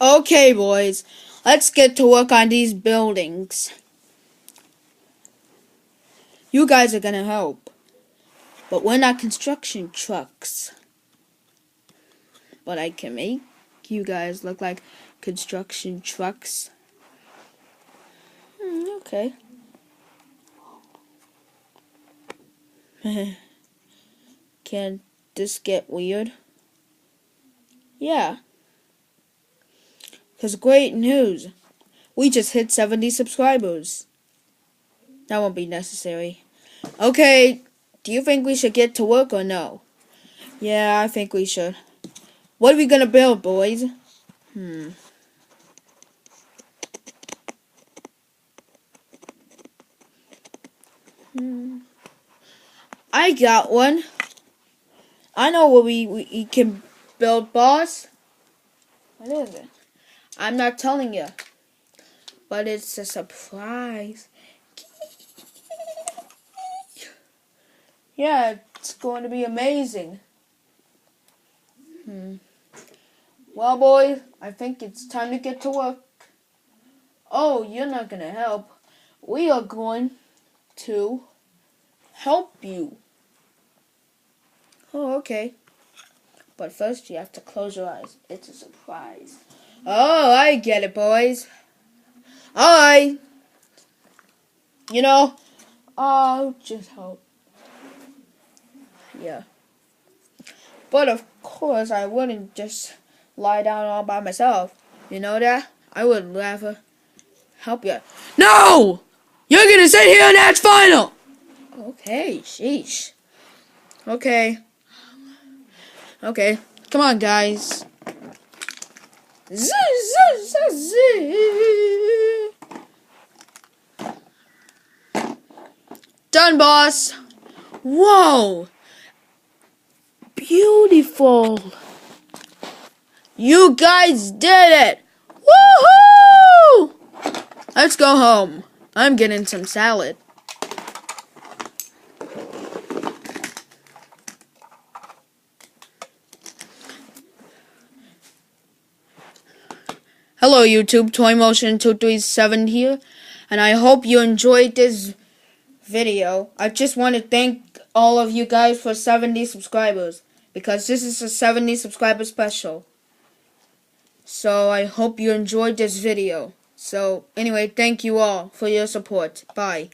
Okay, boys, let's get to work on these buildings. You guys are gonna help, but we're not construction trucks. But I can make you guys look like construction trucks. Okay. Can this get weird? Yeah. Because great news. We just hit 70 subscribers. That won't be necessary. Okay, do you think we should get to work or no? Yeah, I think we should. What are we gonna build, boys? I got one. I know what we can build, boss. What is it? I'm not telling you, but it's a surprise. Yeah, it's going to be amazing. Well, boys, I think it's time to get to work. Oh, you're not gonna help. We are going to help you. Oh, okay. But first, you have to close your eyes. It's a surprise. Oh, I get it, boys. Alright. I'll just help. Yeah. But of course, I wouldn't just lie down all by myself. You know that? I would rather help you. No! You're gonna sit here and that's final! Okay, sheesh. Okay. Come on, guys. Done, boss. Whoa. Beautiful. You guys did it. Woohoo! Let's go home. I'm getting some salad. Hello YouTube, ToyMotion237 here, and I hope you enjoyed this video. I just want to thank all of you guys for 70 subscribers, because this is a 70 subscriber special. So I hope you enjoyed this video. So anyway, thank you all for your support. Bye.